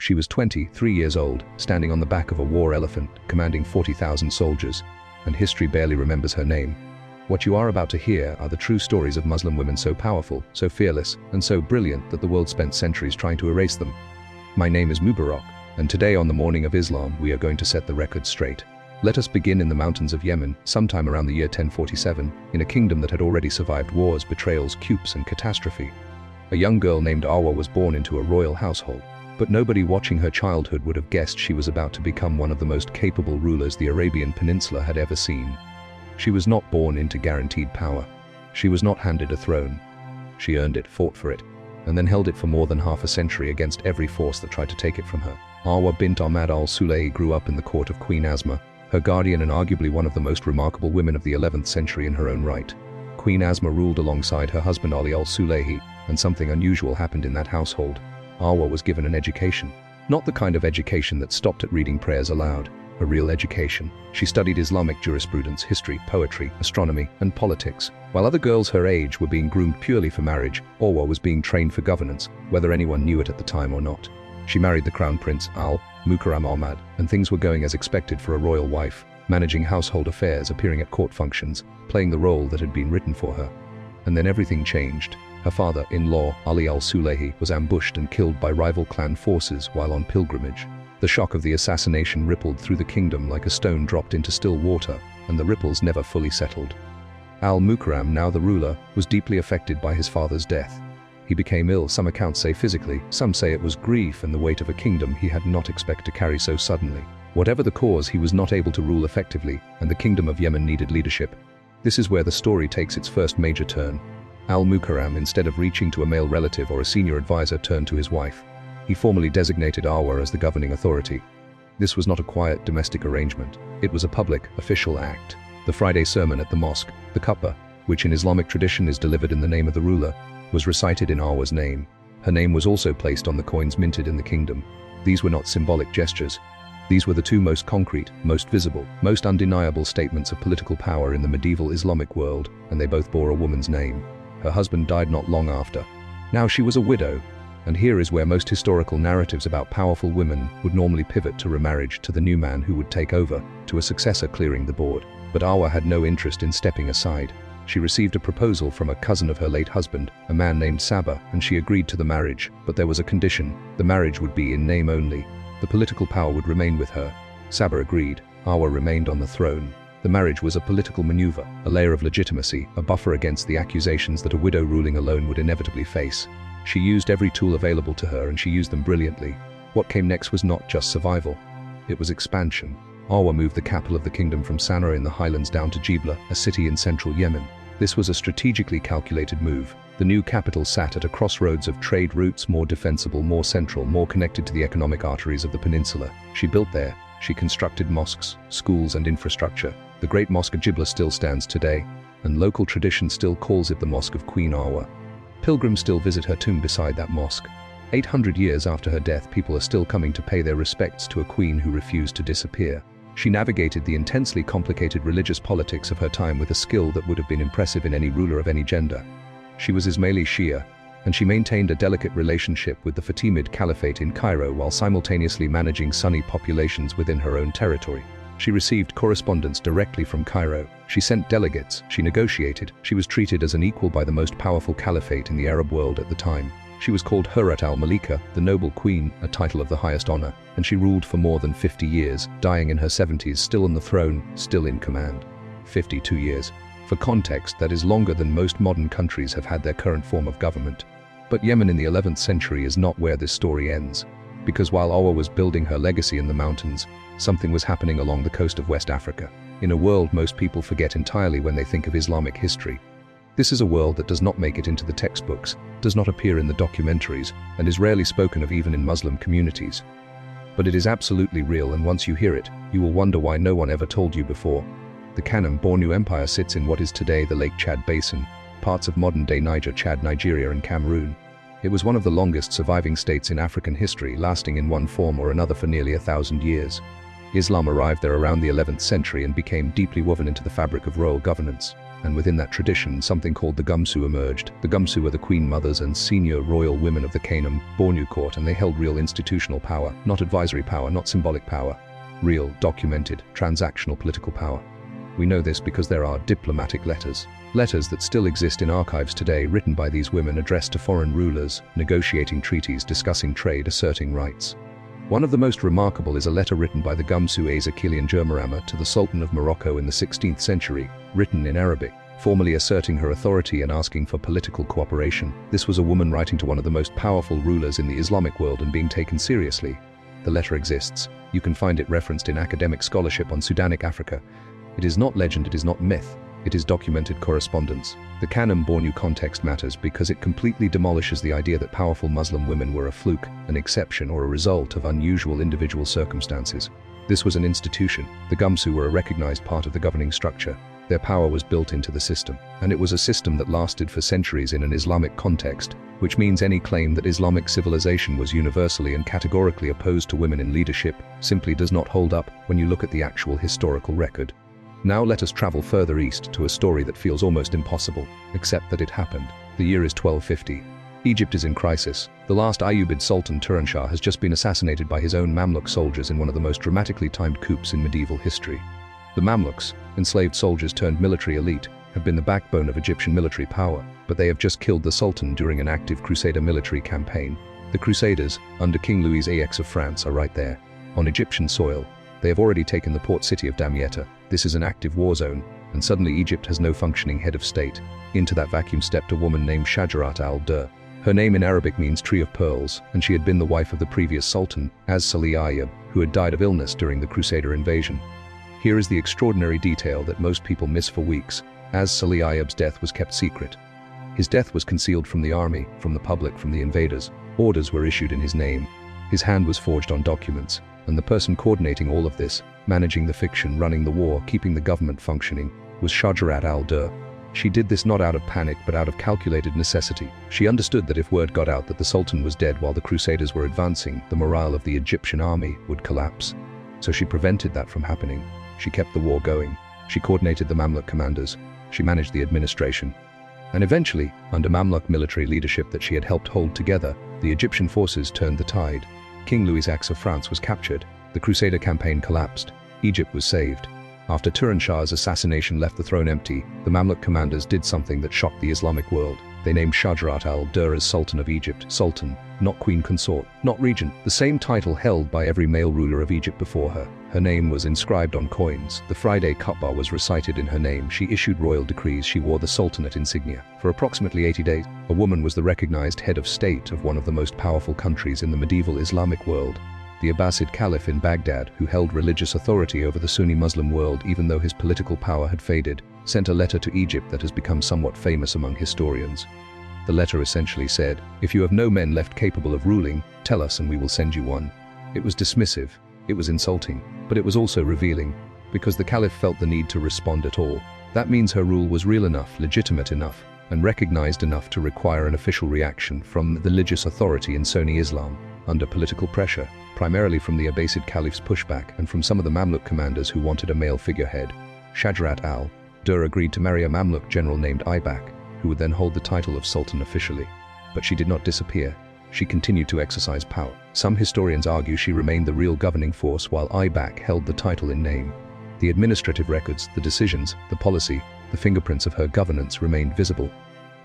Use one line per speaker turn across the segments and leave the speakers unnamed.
She was 23 years old, standing on the back of a war elephant, commanding 40,000 soldiers, and history barely remembers her name. What you are about to hear are the true stories of Muslim women so powerful, so fearless, and so brilliant that the world spent centuries trying to erase them. My name is Mubarak, and today on the morning of Islam we are going to set the record straight. Let us begin in the mountains of Yemen, sometime around the year 1047, in a kingdom that had already survived wars, betrayals, coups, and catastrophe. A young girl named Arwa was born into a royal household, but nobody watching her childhood would have guessed she was about to become one of the most capable rulers the Arabian Peninsula had ever seen. She was not born into guaranteed power. She was not handed a throne. She earned it, fought for it, and then held it for more than half a century against every force that tried to take it from her. Arwa bint Ahmad al-Sulayhi grew up in the court of Queen Asma, her guardian and arguably one of the most remarkable women of the 11th century in her own right. Queen Asma ruled alongside her husband Ali al-Sulayhi, and something unusual happened in that household. Arwa was given an education. Not the kind of education that stopped at reading prayers aloud, a real education. She studied Islamic jurisprudence, history, poetry, astronomy, and politics. While other girls her age were being groomed purely for marriage, Arwa was being trained for governance, whether anyone knew it at the time or not. She married the Crown Prince al-Mukarram Ahmad, and things were going as expected for a royal wife, managing household affairs, appearing at court functions, playing the role that had been written for her. And then everything changed. Her father-in-law, Ali al-Sulayhi, was ambushed and killed by rival clan forces while on pilgrimage. The shock of the assassination rippled through the kingdom like a stone dropped into still water, and the ripples never fully settled. Al-Mukarram, now the ruler, was deeply affected by his father's death. He became ill, some accounts say physically, some say it was grief and the weight of a kingdom he had not expected to carry so suddenly. Whatever the cause, he was not able to rule effectively, and the kingdom of Yemen needed leadership. This is where the story takes its first major turn. Al-Mukarram, instead of reaching to a male relative or a senior advisor, turned to his wife. He formally designated Arwa as the governing authority. This was not a quiet domestic arrangement. It was a public, official act. The Friday sermon at the mosque, the khutbah, which in Islamic tradition is delivered in the name of the ruler, was recited in Arwa's name. Her name was also placed on the coins minted in the kingdom. These were not symbolic gestures. These were the two most concrete, most visible, most undeniable statements of political power in the medieval Islamic world, and they both bore a woman's name. Her husband died not long after. Now she was a widow, and here is where most historical narratives about powerful women would normally pivot to remarriage, to the new man who would take over, to a successor clearing the board. But Arwa had no interest in stepping aside. She received a proposal from a cousin of her late husband, a man named Saba, and she agreed to the marriage, but there was a condition. The marriage would be in name only. The political power would remain with her. Saba agreed. Arwa remained on the throne. The marriage was a political maneuver, a layer of legitimacy, a buffer against the accusations that a widow ruling alone would inevitably face. She used every tool available to her, and she used them brilliantly. What came next was not just survival. It was expansion. Arwa moved the capital of the kingdom from Sana'a in the highlands down to Jibla, a city in central Yemen. This was a strategically calculated move. The new capital sat at a crossroads of trade routes, more defensible, more central, more connected to the economic arteries of the peninsula. She built there. She constructed mosques, schools, and infrastructure. The great mosque of Jibla still stands today, and local tradition still calls it the Mosque of Queen Arwa. Pilgrims still visit her tomb beside that mosque. 800 years after her death, people are still coming to pay their respects to a queen who refused to disappear. She navigated the intensely complicated religious politics of her time with a skill that would have been impressive in any ruler of any gender. She was Ismaili Shia, and she maintained a delicate relationship with the Fatimid Caliphate in Cairo while simultaneously managing Sunni populations within her own territory. She received correspondence directly from Cairo. She sent delegates. She negotiated. She was treated as an equal by the most powerful caliphate in the Arab world at the time. She was called Hurrat al-Malika, the noble queen, a title of the highest honor, and she ruled for more than 50 years, dying in her 70s, still on the throne, still in command. 52 years. For context, that is longer than most modern countries have had their current form of government. But Yemen in the 11th century is not where this story ends. Because while Arwa was building her legacy in the mountains, something was happening along the coast of West Africa, in a world most people forget entirely when they think of Islamic history. This is a world that does not make it into the textbooks, does not appear in the documentaries, and is rarely spoken of even in Muslim communities. But it is absolutely real, and once you hear it, you will wonder why no one ever told you before. The Kanem-Bornu Empire sits in what is today the Lake Chad Basin, parts of modern-day Niger, Chad, Nigeria, and Cameroon. It was one of the longest surviving states in African history, lasting in one form or another for nearly 1,000 years. Islam arrived there around the 11th century and became deeply woven into the fabric of royal governance. And within that tradition, something called the Gumsu emerged. The Gumsu were the queen mothers and senior royal women of the Kingdom, Bornu court, and they held real institutional power, not advisory power, not symbolic power. Real, documented, transactional political power. We know this because there are diplomatic letters. Letters that still exist in archives today, written by these women, addressed to foreign rulers, negotiating treaties, discussing trade, asserting rights. One of the most remarkable is a letter written by the Gumsu Asa Kilian Jurmarama to the Sultan of Morocco in the 16th century, written in Arabic, formally asserting her authority and asking for political cooperation. This was a woman writing to one of the most powerful rulers in the Islamic world and being taken seriously. The letter exists. You can find it referenced in academic scholarship on Sudanic Africa. It is not legend, it is not myth. It is documented correspondence. The Kanem Bornu context matters because it completely demolishes the idea that powerful Muslim women were a fluke, an exception, or a result of unusual individual circumstances. This was an institution. The Gumsu were a recognized part of the governing structure. Their power was built into the system, and it was a system that lasted for centuries in an Islamic context, which means any claim that Islamic civilization was universally and categorically opposed to women in leadership simply does not hold up when you look at the actual historical record. Now let us travel further east to a story that feels almost impossible, except that it happened. The year is 1250. Egypt is in crisis. The last Ayyubid Sultan Turanshah has just been assassinated by his own Mamluk soldiers in one of the most dramatically timed coups in medieval history. The Mamluks, enslaved soldiers turned military elite, have been the backbone of Egyptian military power, but they have just killed the Sultan during an active Crusader military campaign. The Crusaders, under King Louis VIII of France, are right there, on Egyptian soil. They have already taken the port city of Damietta. This is an active war zone, and suddenly Egypt has no functioning head of state. Into that vacuum stepped a woman named Shajarat al-Durr. Her name in Arabic means tree of pearls, and she had been the wife of the previous sultan, al-Sulayhi, who had died of illness during the Crusader invasion. Here is the extraordinary detail that most people miss for weeks. Al-Sulayhi's death was kept secret. His death was concealed from the army, from the public, from the invaders. Orders were issued in his name. His hand was forged on documents, and the person coordinating all of this, managing the fiction, running the war, keeping the government functioning, was Shajarat al-Durr. She did this not out of panic but out of calculated necessity. She understood that if word got out that the Sultan was dead while the Crusaders were advancing, the morale of the Egyptian army would collapse. So she prevented that from happening. She kept the war going. She coordinated the Mamluk commanders. She managed the administration. And eventually, under Mamluk military leadership that she had helped hold together, the Egyptian forces turned the tide. King Louis VIII of France was captured. The Crusader campaign collapsed. Egypt was saved. After Turanshah's assassination left the throne empty, the Mamluk commanders did something that shocked the Islamic world. They named Shajarat al-Durr as Sultan of Egypt. Sultan, not queen consort, not regent, the same title held by every male ruler of Egypt before her. Her name was inscribed on coins. The Friday Khutbah was recited in her name. She issued royal decrees. She wore the Sultanate insignia. For approximately 80 days, a woman was the recognized head of state of one of the most powerful countries in the medieval Islamic world. The Abbasid Caliph in Baghdad, who held religious authority over the Sunni Muslim world even though his political power had faded, sent a letter to Egypt that has become somewhat famous among historians. The letter essentially said, "If you have no men left capable of ruling, tell us and we will send you one." It was dismissive, it was insulting, but it was also revealing, because the Caliph felt the need to respond at all. That means her rule was real enough, legitimate enough, and recognized enough to require an official reaction from the religious authority in Sunni Islam, under political pressure, primarily from the Abbasid Caliph's pushback and from some of the Mamluk commanders who wanted a male figurehead. Shajarat al-Durr agreed to marry a Mamluk general named Aybak, who would then hold the title of Sultan officially. But she did not disappear. She continued to exercise power. Some historians argue she remained the real governing force while Aybak held the title in name. The administrative records, the decisions, the policy, the fingerprints of her governance remained visible.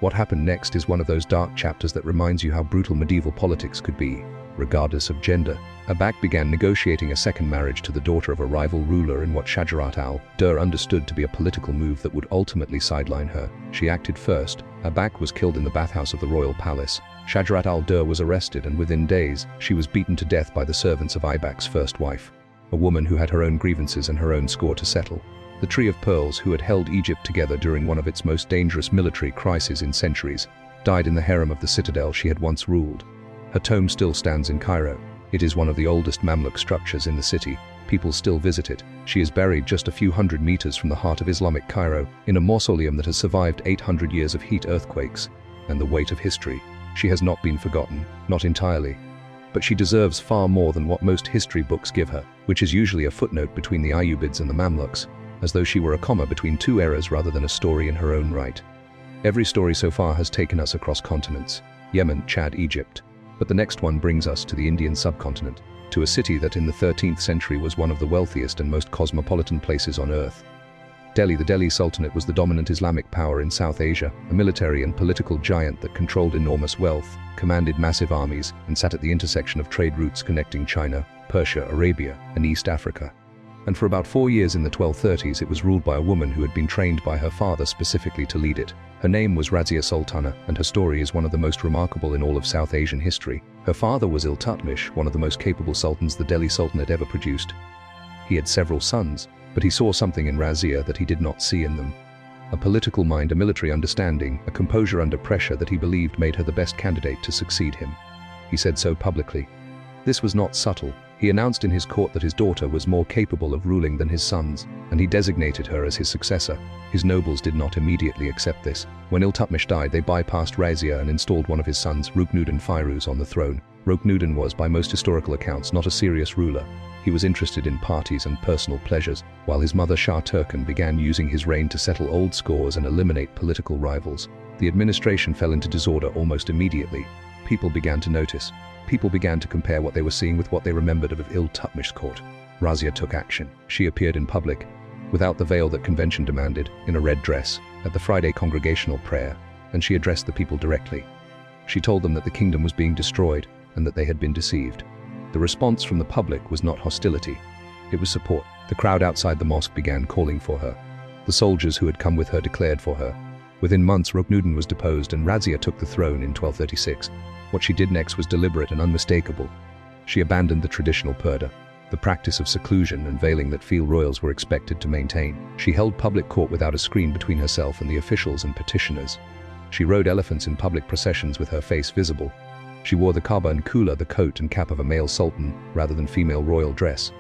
What happened next is one of those dark chapters that reminds you how brutal medieval politics could be, regardless of gender. Aybak began negotiating a second marriage to the daughter of a rival ruler in what Shajarat al-Durr understood to be a political move that would ultimately sideline her. She acted first. Aybak was killed in the bathhouse of the royal palace. Shajarat al-Durr was arrested, and within days, she was beaten to death by the servants of Aybak's first wife, a woman who had her own grievances and her own score to settle. The Tree of Pearls, who had held Egypt together during one of its most dangerous military crises in centuries, died in the harem of the citadel she had once ruled. Her tomb still stands in Cairo. It is one of the oldest Mamluk structures in the city. People still visit it. She is buried just a few hundred meters from the heart of Islamic Cairo, in a mausoleum that has survived 800 years of heat, earthquakes, and the weight of history. She has not been forgotten, not entirely. But she deserves far more than what most history books give her, which is usually a footnote between the Ayyubids and the Mamluks. as though she were a comma between two eras rather than a story in her own right. Every story so far has taken us across continents: Yemen, Chad, Egypt. But the next one brings us to the Indian subcontinent, to a city that in the 13th century was one of the wealthiest and most cosmopolitan places on earth. Delhi. The Delhi Sultanate was the dominant Islamic power in South Asia, a military and political giant that controlled enormous wealth, commanded massive armies, and sat at the intersection of trade routes connecting China, Persia, Arabia, and East Africa. And for about 4 years in the 1230s, it was ruled by a woman who had been trained by her father specifically to lead it. Her name was Razia Sultana, and her story is one of the most remarkable in all of South Asian history. Her father was Iltutmish, one of the most capable sultans the Delhi Sultanate ever produced. He had several sons, but he saw something in Razia that he did not see in them. A political mind, a military understanding, a composure under pressure that he believed made her the best candidate to succeed him. He said so publicly. This was not subtle. He announced in his court that his daughter was more capable of ruling than his sons, and he designated her as his successor. His nobles did not immediately accept this. When Iltutmish died, they bypassed Razia and installed one of his sons, Ruknuddin Firuz, on the throne. Ruknuddin was, by most historical accounts, not a serious ruler. He was interested in parties and personal pleasures, while his mother Shah Turkan began using his reign to settle old scores and eliminate political rivals. The administration fell into disorder almost immediately. People began to notice. People began to compare what they were seeing with what they remembered of Iltutmish's court. Razia took action. She appeared in public, without the veil that convention demanded, in a red dress, at the Friday congregational prayer, and she addressed the people directly. She told them that the kingdom was being destroyed and that they had been deceived. The response from the public was not hostility. It was support. The crowd outside the mosque began calling for her. The soldiers who had come with her declared for her. Within months, Ruknuddin was deposed and Razia took the throne in 1236. What she did next was deliberate and unmistakable. She abandoned the traditional purdah, the practice of seclusion and veiling that field royals were expected to maintain. She held public court without a screen between herself and the officials and petitioners. She rode elephants in public processions with her face visible. She wore the kaba and kula, the coat and cap of a male sultan, rather than female royal dress.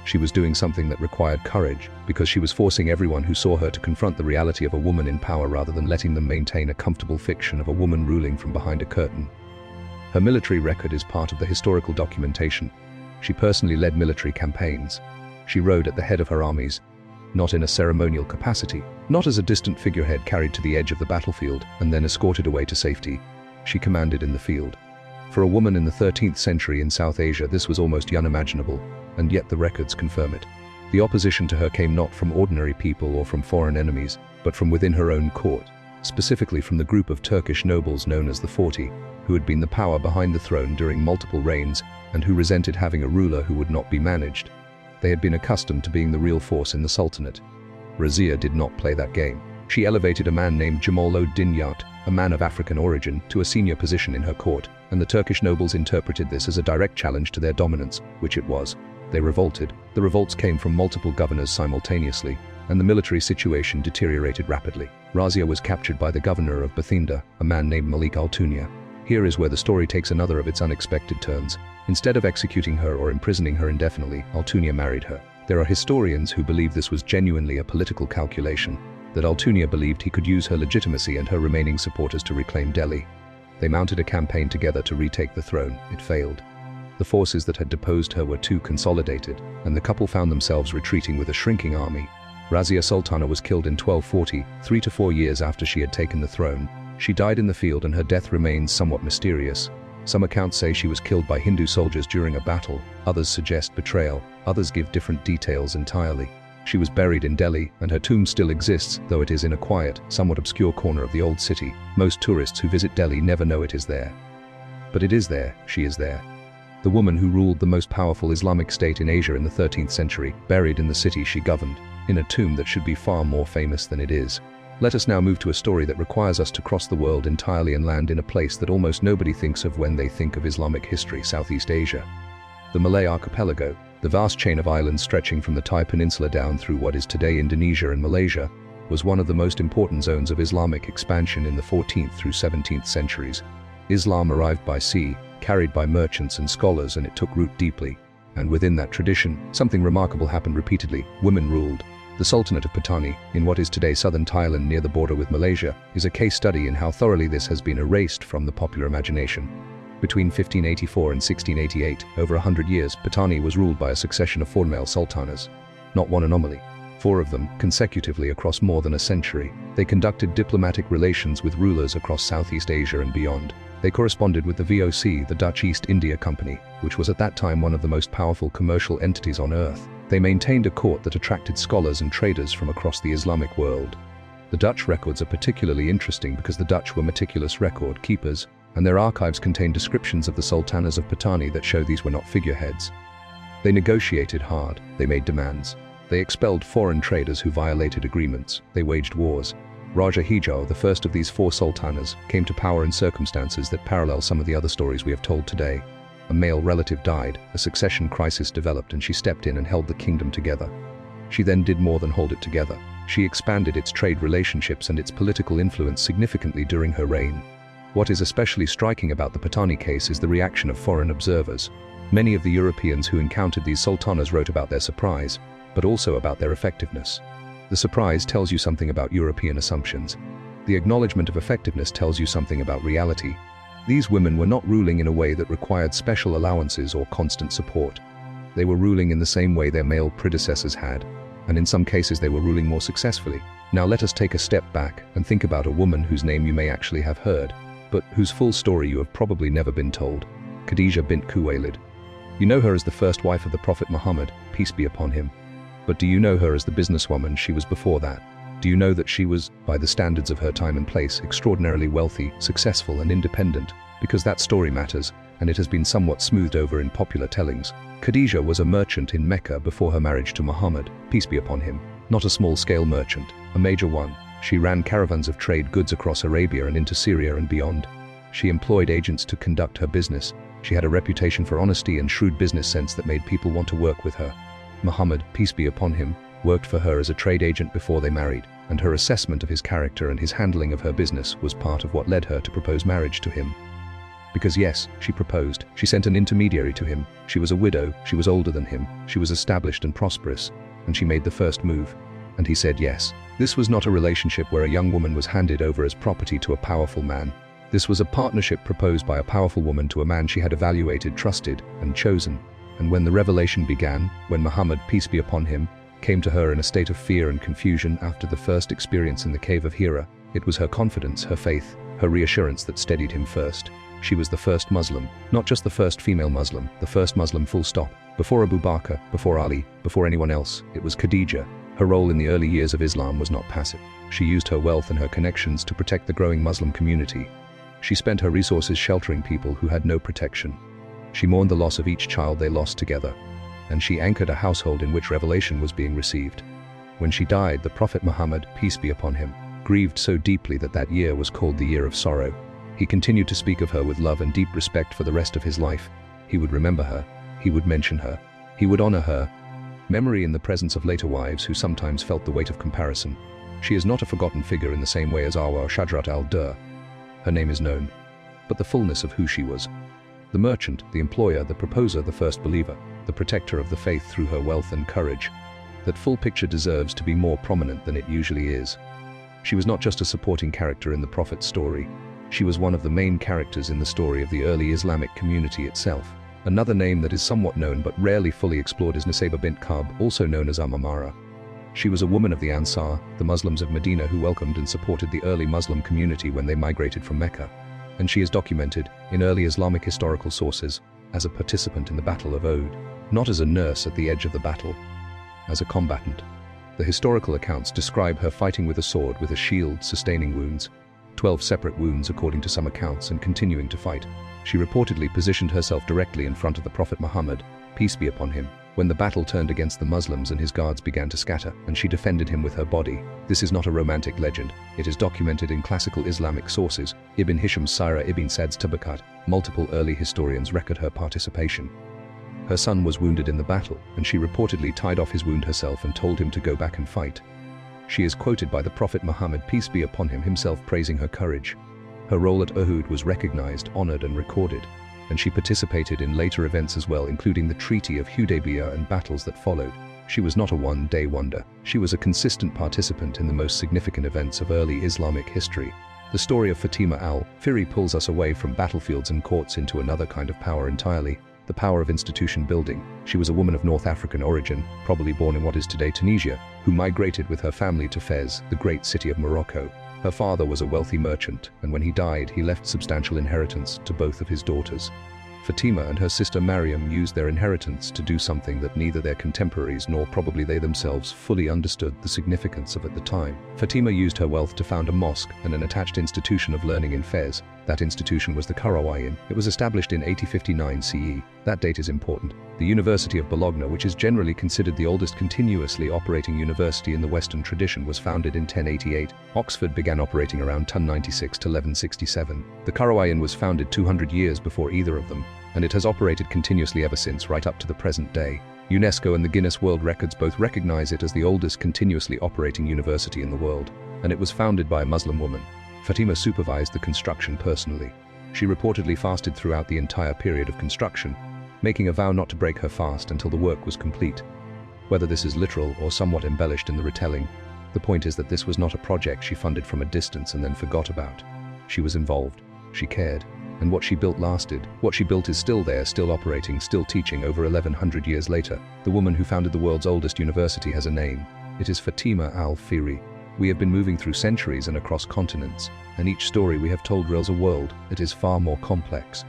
She was doing something that required courage, because she was forcing everyone who saw her to confront the reality of a woman in power rather than letting them maintain a comfortable fiction of a woman ruling from behind a curtain. Her military record is part of the historical documentation. She personally led military campaigns. She rode at the head of her armies, not in a ceremonial capacity, not as a distant figurehead carried to the edge of the battlefield and then escorted away to safety. She commanded in the field. For a woman in the 13th century in South Asia, this was almost unimaginable, and yet the records confirm it. The opposition to her came not from ordinary people or from foreign enemies, but from within her own court, specifically from the group of Turkish nobles known as the 40, who had been the power behind the throne during multiple reigns and who resented having a ruler who would not be managed. They had been accustomed to being the real force in the Sultanate. Razia did not play that game. She elevated a man named Jamal-ud-Din Yat, a man of African origin, to a senior position in her court, and the Turkish nobles interpreted this as a direct challenge to their dominance, which it was. They revolted. The revolts came from multiple governors simultaneously, and the military situation deteriorated rapidly. Razia was captured by the governor of Bathinda, a man named Malik al-Tunya. Here is where the story takes another of its unexpected turns. Instead of executing her or imprisoning her indefinitely, al-Tunya married her. There are historians who believe this was genuinely a political calculation, that al-Tunya believed he could use her legitimacy and her remaining supporters to reclaim Delhi. They mounted a campaign together to retake the throne. It failed. The forces that had deposed her were too consolidated, and the couple found themselves retreating with a shrinking army. Razia Sultana was killed in 1240, 3 to 4 years after she had taken the throne. She died in the field and her death remains somewhat mysterious. Some accounts say she was killed by Hindu soldiers during a battle, others suggest betrayal, others give different details entirely. She was buried in Delhi, and her tomb still exists, though it is in a quiet, somewhat obscure corner of the old city. Most tourists who visit Delhi never know it is there. But it is there, she is there. The woman who ruled the most powerful Islamic state in Asia in the 13th century, buried in the city she governed, in a tomb that should be far more famous than it is. Let us now move to a story that requires us to cross the world entirely and land in a place that almost nobody thinks of when they think of Islamic history: Southeast Asia. The Malay Archipelago, the vast chain of islands stretching from the Thai Peninsula down through what is today Indonesia and Malaysia, was one of the most important zones of Islamic expansion in the 14th through 17th centuries. Islam arrived by sea, carried by merchants and scholars, and it took root deeply. And within that tradition, something remarkable happened repeatedly. Women ruled. The Sultanate of Patani, in what is today southern Thailand near the border with Malaysia, is a case study in how thoroughly this has been erased from the popular imagination. Between 1584 and 1688, over 100 years, Patani was ruled by a succession of female sultanas. Not one anomaly. 4 of them, consecutively across more than a century. They conducted diplomatic relations with rulers across Southeast Asia and beyond. They corresponded with the VOC, the Dutch East India Company, which was at that time one of the most powerful commercial entities on earth. They maintained a court that attracted scholars and traders from across the Islamic world. The Dutch records are particularly interesting because the Dutch were meticulous record keepers, and their archives contain descriptions of the sultanas of Patani that show these were not figureheads. They negotiated hard, they made demands. They expelled foreign traders who violated agreements, they waged wars. Raja Hijau, the first of these 4 sultanas, came to power in circumstances that parallel some of the other stories we have told today. A male relative died, a succession crisis developed, and she stepped in and held the kingdom together. She then did more than hold it together. She expanded its trade relationships and its political influence significantly during her reign. What is especially striking about the Patani case is the reaction of foreign observers. Many of the Europeans who encountered these sultanas wrote about their surprise, but also about their effectiveness. The surprise tells you something about European assumptions. The acknowledgement of effectiveness tells you something about reality. These women were not ruling in a way that required special allowances or constant support. They were ruling in the same way their male predecessors had, and in some cases they were ruling more successfully. Now let us take a step back and think about a woman whose name you may actually have heard, but whose full story you have probably never been told. Khadija bint Khuwaylid. You know her as the first wife of the Prophet Muhammad, peace be upon him. But do you know her as the businesswoman she was before that? Do you know that she was, by the standards of her time and place, extraordinarily wealthy, successful and independent? Because that story matters, and it has been somewhat smoothed over in popular tellings. Khadija was a merchant in Mecca before her marriage to Muhammad, peace be upon him. Not a small-scale merchant, a major one. She ran caravans of trade goods across Arabia and into Syria and beyond. She employed agents to conduct her business. She had a reputation for honesty and shrewd business sense that made people want to work with her. Muhammad, peace be upon him, worked for her as a trade agent before they married, and her assessment of his character and his handling of her business was part of what led her to propose marriage to him. Because yes, she proposed. She sent an intermediary to him. She was a widow, she was older than him, she was established and prosperous, and she made the first move. And he said yes. This was not a relationship where a young woman was handed over as property to a powerful man. This was a partnership proposed by a powerful woman to a man she had evaluated, trusted, and chosen. And when the revelation began, when Muhammad, peace be upon him, came to her in a state of fear and confusion after the first experience in the cave of Hira, it was her confidence, her faith, her reassurance that steadied him first. She was the first Muslim, not just the first female Muslim, the first Muslim full stop. Before Abu Bakr, before Ali, before anyone else, it was Khadija. Her role in the early years of Islam was not passive. She used her wealth and her connections to protect the growing Muslim community. She spent her resources sheltering people who had no protection. She mourned the loss of each child they lost together, and she anchored a household in which revelation was being received. When she died, the Prophet Muhammad, peace be upon him, grieved so deeply that that year was called the Year of Sorrow. He continued to speak of her with love and deep respect for the rest of his life. He would remember her, he would mention her, he would honor her. Memory in the presence of later wives who sometimes felt the weight of comparison. She is not a forgotten figure in the same way as Arwa or Shajarat al-Durr. Her name is known, but the fullness of who she was. The merchant, the employer, the proposer, the first believer, the protector of the faith through her wealth and courage. That full picture deserves to be more prominent than it usually is. She was not just a supporting character in the Prophet's story. She was one of the main characters in the story of the early Islamic community itself. Another name that is somewhat known but rarely fully explored is Nusayba bint Ka'b, also known as Amara. She was a woman of the Ansar, the Muslims of Medina who welcomed and supported the early Muslim community when they migrated from Mecca. And she is documented, in early Islamic historical sources, as a participant in the Battle of Uhud, not as a nurse at the edge of the battle, as a combatant. The historical accounts describe her fighting with a sword with a shield sustaining wounds, 12 separate wounds according to some accounts, and continuing to fight. She reportedly positioned herself directly in front of the Prophet Muhammad, peace be upon him, when the battle turned against the Muslims and his guards began to scatter, and she defended him with her body. This is not a romantic legend. It is documented in classical Islamic sources. Ibn Hisham's Sirah, Ibn Sad's Tabaqat. Multiple early historians record her participation. Her son was wounded in the battle, and she reportedly tied off his wound herself and told him to go back and fight. She is quoted by the Prophet Muhammad, peace be upon him, himself praising her courage. Her role at Uhud was recognized, honored, and recorded, and she participated in later events as well, including the Treaty of Hudaybiyah and battles that followed. She was not a one-day wonder. She was a consistent participant in the most significant events of early Islamic history. The story of Fatima al-Fihri pulls us away from battlefields and courts into another kind of power entirely. The power of institution building. She was a woman of North African origin, probably born in what is today Tunisia, who migrated with her family to Fez, the great city of Morocco. Her father was a wealthy merchant, and when he died, he left substantial inheritance to both of his daughters. Fatima and her sister Mariam used their inheritance to do something that neither their contemporaries nor probably they themselves fully understood the significance of at the time. Fatima used her wealth to found a mosque and an attached institution of learning in Fez. That institution was the Qarawiyyin. It was established in 8059 CE. That date is important. The University of Bologna, which is generally considered the oldest continuously operating university in the Western tradition, was founded in 1088. Oxford began operating around 1096 to 1167. The Qarawiyyin was founded 200 years before either of them, and it has operated continuously ever since, right up to the present day. UNESCO and the Guinness World Records both recognize it as the oldest continuously operating university in the world, and it was founded by a Muslim woman. Fatima supervised the construction personally. She reportedly fasted throughout the entire period of construction, making a vow not to break her fast until the work was complete. Whether this is literal or somewhat embellished in the retelling, the point is that this was not a project she funded from a distance and then forgot about. She was involved, she cared, and what she built lasted. What she built is still there, still operating, still teaching over 1100 years later. The woman who founded the world's oldest university has a name. It is Fatima al-Fihri. We have been moving through centuries and across continents, and each story we have told reveals a world that is far more complex,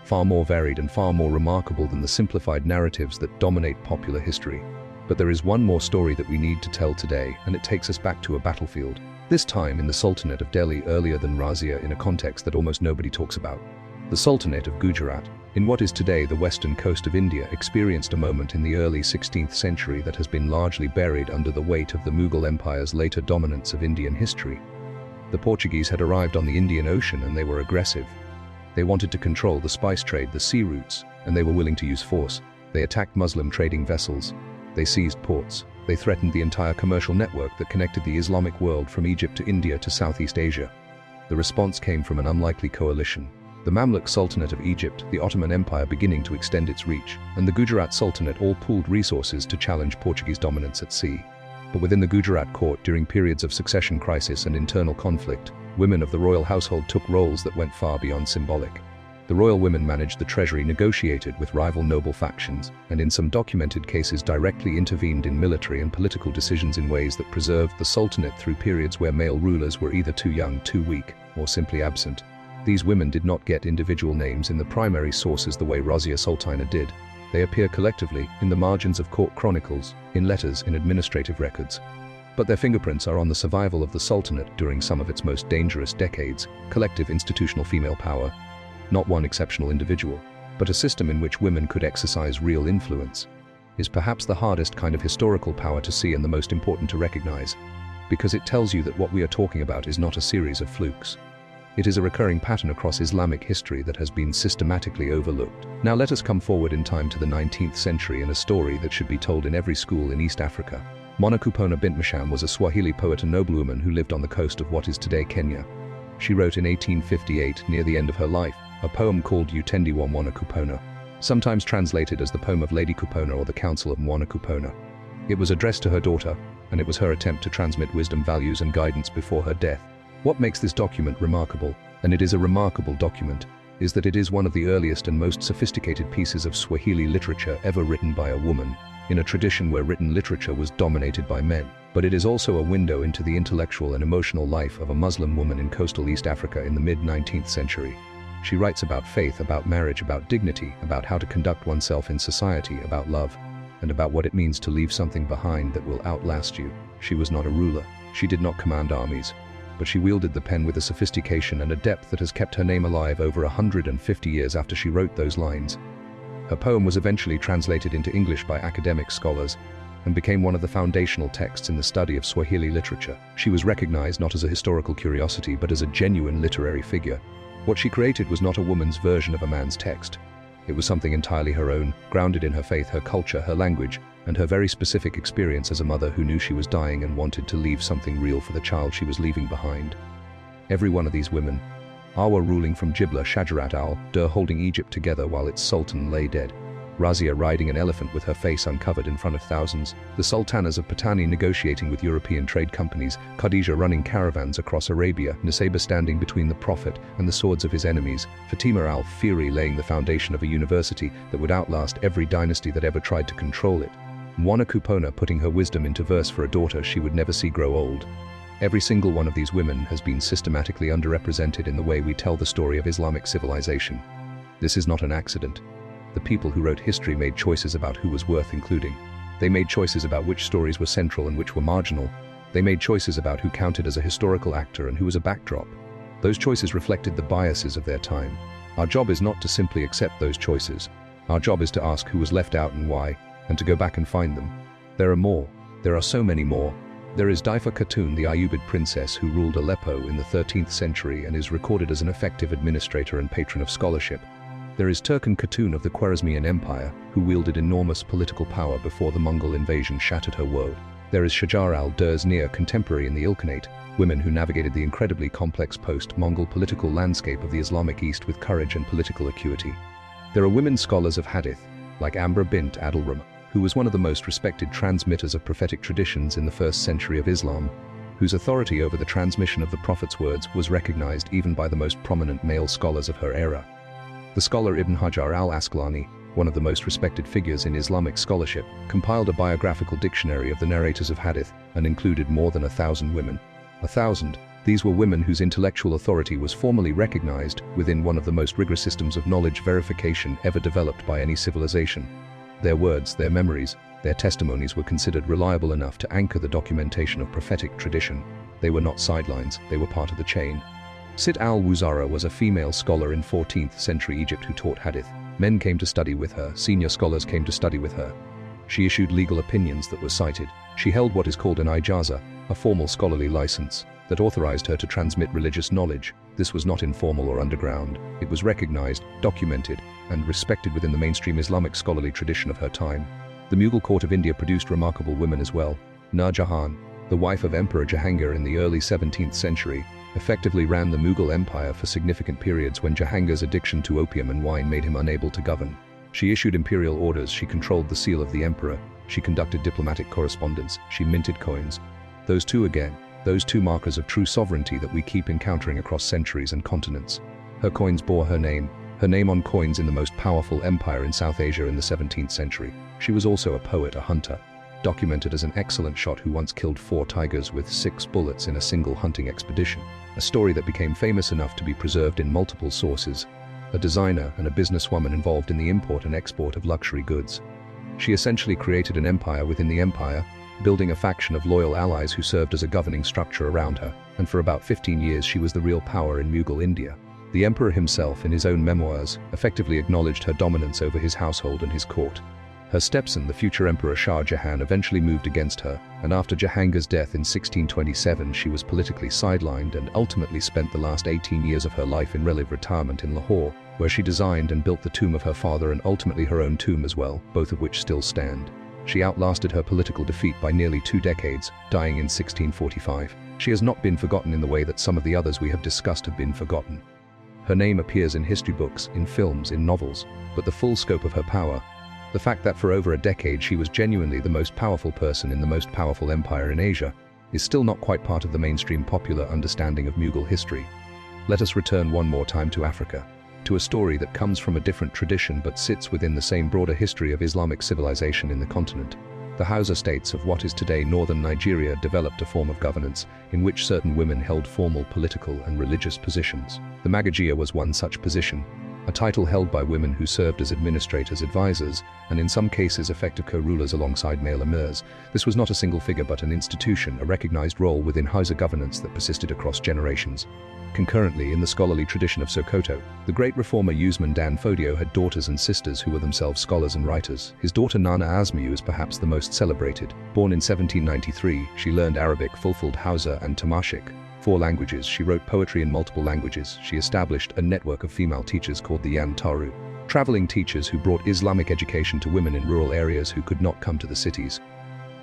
far more varied and far more remarkable than the simplified narratives that dominate popular history. But there is one more story that we need to tell today, and it takes us back to a battlefield. This time in the Sultanate of Delhi, earlier than Razia, in a context that almost nobody talks about. The Sultanate of Gujarat, in what is today the western coast of India, experienced a moment in the early 16th century that has been largely buried under the weight of the Mughal Empire's later dominance of Indian history. The Portuguese had arrived on the Indian Ocean and they were aggressive. They wanted to control the spice trade, the sea routes, and they were willing to use force. They attacked Muslim trading vessels. They seized ports. They threatened the entire commercial network that connected the Islamic world from Egypt to India to Southeast Asia. The response came from an unlikely coalition. The Mamluk Sultanate of Egypt, the Ottoman Empire beginning to extend its reach, and the Gujarat Sultanate all pooled resources to challenge Portuguese dominance at sea. But within the Gujarat court, during periods of succession crisis and internal conflict, women of the royal household took roles that went far beyond symbolic. The royal women managed the treasury, negotiated with rival noble factions, and in some documented cases directly intervened in military and political decisions in ways that preserved the sultanate through periods where male rulers were either too young, too weak, or simply absent. These women did not get individual names in the primary sources the way Razia Sultana did. They appear collectively in the margins of court chronicles, in letters, in administrative records. But their fingerprints are on the survival of the sultanate during some of its most dangerous decades. Collective institutional female power. Not one exceptional individual, but a system in which women could exercise real influence, is perhaps the hardest kind of historical power to see and the most important to recognize, because it tells you that what we are talking about is not a series of flukes. It is a recurring pattern across Islamic history that has been systematically overlooked. Now let us come forward in time to the 19th century in a story that should be told in every school in East Africa. Mwana Kupona bint Masham was a Swahili poet and noblewoman who lived on the coast of what is today Kenya. She wrote in 1858, near the end of her life, a poem called Utendi wa Mwana Kupona, sometimes translated as the Poem of Lady Kupona or the Council of Mwana Kupona. It was addressed to her daughter, and it was her attempt to transmit wisdom, values and guidance before her death. What makes this document remarkable, and it is a remarkable document, is that it is one of the earliest and most sophisticated pieces of Swahili literature ever written by a woman, in a tradition where written literature was dominated by men. But it is also a window into the intellectual and emotional life of a Muslim woman in coastal East Africa in the mid-19th century. She writes about faith, about marriage, about dignity, about how to conduct oneself in society, about love, and about what it means to leave something behind that will outlast you. She was not a ruler. She did not command armies. But she wielded the pen with a sophistication and a depth that has kept her name alive over 150 years after she wrote those lines. Her poem was eventually translated into English by academic scholars and became one of the foundational texts in the study of Swahili literature. She was recognized not as a historical curiosity but as a genuine literary figure. What she created was not a woman's version of a man's text. It was something entirely her own, grounded in her faith, her culture, her language, and her very specific experience as a mother who knew she was dying and wanted to leave something real for the child she was leaving behind. Every one of these women, Arwa ruling from Jibla, Shajarat al-Durr holding Egypt together while its sultan lay dead, Razia riding an elephant with her face uncovered in front of thousands, the sultanas of Patani negotiating with European trade companies, Khadija running caravans across Arabia, Nusayba standing between the Prophet and the swords of his enemies, Fatima al-Fihri laying the foundation of a university that would outlast every dynasty that ever tried to control it, Mwana Kupona putting her wisdom into verse for a daughter she would never see grow old. Every single one of these women has been systematically underrepresented in the way we tell the story of Islamic civilization. This is not an accident. The people who wrote history made choices about who was worth including. They made choices about which stories were central and which were marginal. They made choices about who counted as a historical actor and who was a backdrop. Those choices reflected the biases of their time. Our job is not to simply accept those choices. Our job is to ask who was left out and why, and to go back and find them. There are more. There are so many more. There is Daifa Khatun, the Ayyubid princess who ruled Aleppo in the 13th century and is recorded as an effective administrator and patron of scholarship. There is Turkan Khatun of the Khwarezmian Empire, who wielded enormous political power before the Mongol invasion shattered her world. There is Shajarat al-Durr's near contemporary in the Ilkhanate, women who navigated the incredibly complex post-Mongol political landscape of the Islamic East with courage and political acuity. There are women scholars of hadith, like Amra bint Adalram, who was one of the most respected transmitters of prophetic traditions in the 1st century of Islam, whose authority over the transmission of the Prophet's words was recognized even by the most prominent male scholars of her era. The scholar Ibn Hajar al-Asqalani, one of the most respected figures in Islamic scholarship, compiled a biographical dictionary of the narrators of hadith and included more than 1,000 women. 1,000. These were women whose intellectual authority was formally recognized within one of the most rigorous systems of knowledge verification ever developed by any civilization. Their words, their memories, their testimonies were considered reliable enough to anchor the documentation of prophetic tradition. They were not sidelines, they were part of the chain. Sit al-Wuzara was a female scholar in 14th century Egypt who taught hadith. Men came to study with her, senior scholars came to study with her. She issued legal opinions that were cited. She held what is called an ijaza, a formal scholarly license, that authorized her to transmit religious knowledge. This was not informal or underground. It was recognized, documented, and respected within the mainstream Islamic scholarly tradition of her time. The Mughal court of India produced remarkable women as well. Nur Jahan, the wife of Emperor Jahangir in the early 17th century, effectively ran the Mughal Empire for significant periods when Jahangir's addiction to opium and wine made him unable to govern. She issued imperial orders, she controlled the seal of the emperor, she conducted diplomatic correspondence, she minted coins. Those two markers of true sovereignty that we keep encountering across centuries and continents. Her coins bore her name on coins in the most powerful empire in South Asia in the 17th century. She was also a poet, a hunter, documented as an excellent shot who once killed 4 tigers with 6 bullets in a single hunting expedition, a story that became famous enough to be preserved in multiple sources, a designer and a businesswoman involved in the import and export of luxury goods. She essentially created an empire within the empire, building a faction of loyal allies who served as a governing structure around her, and for about 15 years she was the real power in Mughal India. The emperor himself, in his own memoirs, effectively acknowledged her dominance over his household and his court. Her stepson, the future Emperor Shah Jahan, eventually moved against her, and after Jahangir's death in 1627 she was politically sidelined and ultimately spent the last 18 years of her life in relative retirement in Lahore, where she designed and built the tomb of her father and ultimately her own tomb as well, both of which still stand. She outlasted her political defeat by nearly 2 decades, dying in 1645. She has not been forgotten in the way that some of the others we have discussed have been forgotten. Her name appears in history books, in films, in novels, but the full scope of her power, the fact that for over a decade she was genuinely the most powerful person in the most powerful empire in Asia, is still not quite part of the mainstream popular understanding of Mughal history. Let us return one more time to Africa, to a story that comes from a different tradition but sits within the same broader history of Islamic civilization in the continent. The Hausa states of what is today northern Nigeria developed a form of governance in which certain women held formal political and religious positions. The Magagia was one such position, a title held by women who served as administrators, advisors, and in some cases effective co-rulers alongside male emirs. This was not a single figure but an institution, a recognized role within Hausa governance that persisted across generations. Concurrently, in the scholarly tradition of Sokoto, the great reformer Usman Dan Fodio had daughters and sisters who were themselves scholars and writers. His daughter Nana Asmiu is perhaps the most celebrated. Born in 1793, she learned Arabic, fulfilled Hausa and Tamashik, 4 languages. She wrote poetry in multiple languages. She established a network of female teachers called the Yan Taru, traveling teachers who brought Islamic education to women in rural areas who could not come to the cities.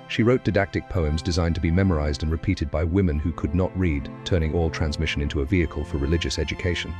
She wrote didactic poems designed to be memorized and repeated by women who could not read, turning oral transmission into a vehicle for religious education.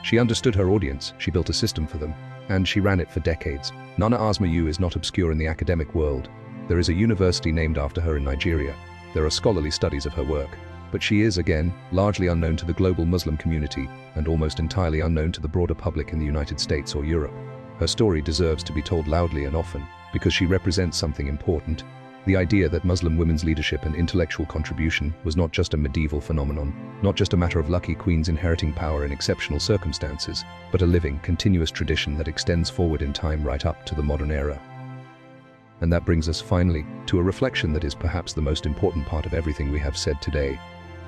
She understood her audience, she built a system for them. and she ran it for decades. Nana Asma is not obscure in the academic world. There is a university named after her in Nigeria. There are scholarly studies of her work. But she is, again, largely unknown to the global Muslim community and almost entirely unknown to the broader public in the United States or Europe. Her story deserves to be told loudly and often because she represents something important. The idea that Muslim women's leadership and intellectual contribution was not just a medieval phenomenon, not just a matter of lucky queens inheriting power in exceptional circumstances, but a living, continuous tradition that extends forward in time right up to the modern era. And that brings us finally to a reflection that is perhaps the most important part of everything we have said today.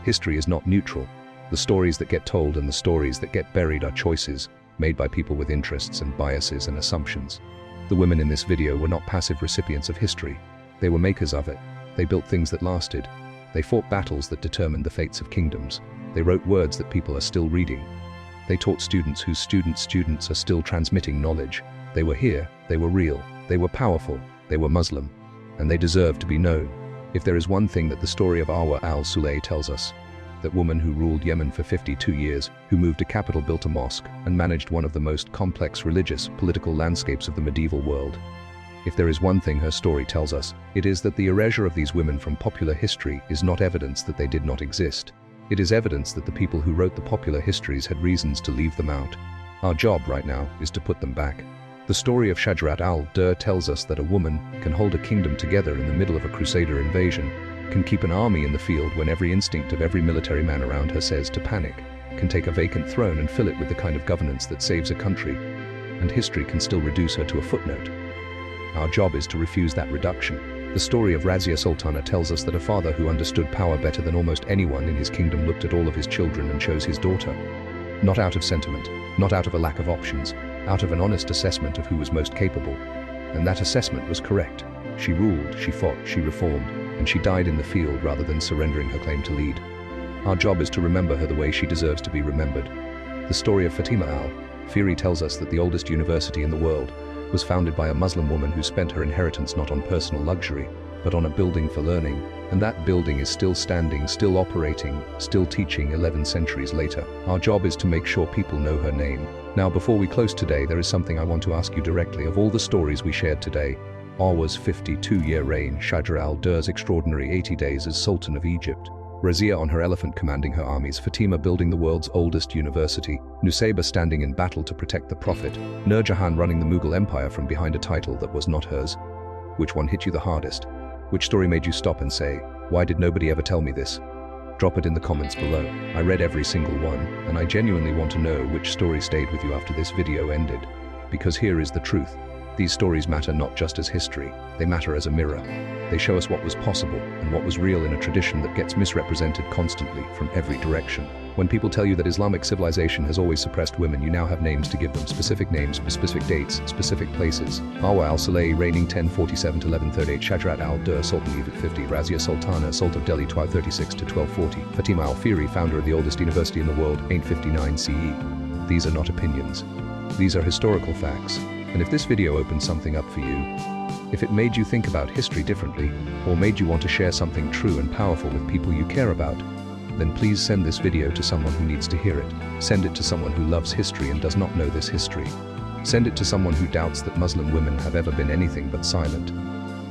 History is not neutral. The stories that get told and the stories that get buried are choices made by people with interests and biases and assumptions. The women in this video were not passive recipients of history. They were makers of it. They built things that lasted. They fought battles that determined the fates of kingdoms. They wrote words that people are still reading. They taught students whose students are still transmitting knowledge. They were here, they were real, they were powerful, they were Muslim, and they deserve to be known. If there is one thing that the story of Arwa al-Sulayhi tells us, that woman who ruled Yemen for 52 years, who moved a capital, built a mosque, and managed one of the most complex religious, political landscapes of the medieval world. If there is one thing her story tells us, it is that the erasure of these women from popular history is not evidence that they did not exist. It is evidence that the people who wrote the popular histories had reasons to leave them out. Our job right now is to put them back. The story of Shajarat al-Durr tells us that a woman can hold a kingdom together in the middle of a Crusader invasion, can keep an army in the field when every instinct of every military man around her says to panic, can take a vacant throne and fill it with the kind of governance that saves a country, and history can still reduce her to a footnote. Our job is to refuse that reduction. The story of Razia Sultana tells us that a father who understood power better than almost anyone in his kingdom looked at all of his children and chose his daughter. Not out of sentiment, not out of a lack of options, out of an honest assessment of who was most capable. And that assessment was correct. She ruled, she fought, she reformed, and she died in the field rather than surrendering her claim to lead. Our job is to remember her the way she deserves to be remembered. The story of Fatima al-Fihri tells us that the oldest university in the world was founded by a Muslim woman who spent her inheritance not on personal luxury, but on a building for learning, and that building is still standing, still operating, still teaching 11 centuries later. Our job is to make sure people know her name. Now, before we close today, there is something I want to ask you directly. Of all the stories we shared today, Arwa's 52-year reign, Shajarat al-Durr's extraordinary 80 days as Sultan of Egypt, Razia on her elephant commanding her armies, Fatima building the world's oldest university, Nusayba standing in battle to protect the Prophet, Nur Jahan running the Mughal Empire from behind a title that was not hers. Which one hit you the hardest? Which story made you stop and say, why did nobody ever tell me this? Drop it in the comments below. I read every single one, and I genuinely want to know which story stayed with you after this video ended. Because here is the truth. These stories matter not just as history, they matter as a mirror. They show us what was possible and what was real in a tradition that gets misrepresented constantly from every direction. When people tell you that Islamic civilization has always suppressed women, you now have names to give them, specific names, specific dates, specific places. Arwa al-Sulayhi reigning 1047 to 1138, Shajarat al-Durr, Sultan of Egypt 50, Razia Sultana, Sultan of Delhi 1236 to 1240, Fatima al-Fihri, founder of the oldest university in the world, 859 CE. These are not opinions. These are historical facts. And if this video opened something up for you, if it made you think about history differently, or made you want to share something true and powerful with people you care about, then please send this video to someone who needs to hear it. Send it to someone who loves history and does not know this history. Send it to someone who doubts that Muslim women have ever been anything but silent.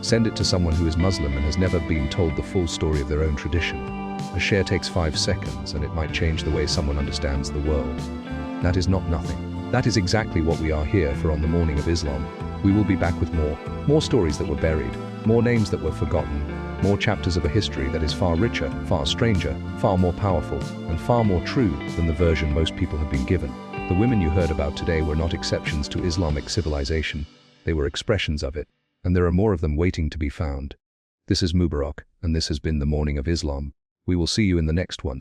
Send it to someone who is Muslim and has never been told the full story of their own tradition. A share takes 5 seconds and it might change the way someone understands the world. That is not nothing. That is exactly what we are here for on the Morning of Islam. We will be back with more stories that were buried, more names that were forgotten, more chapters of a history that is far richer, far stranger, far more powerful, and far more true than the version most people have been given. The women you heard about today were not exceptions to Islamic civilization. They were expressions of it, and there are more of them waiting to be found. This is Mubarak, and this has been the Morning of Islam. We will see you in the next one.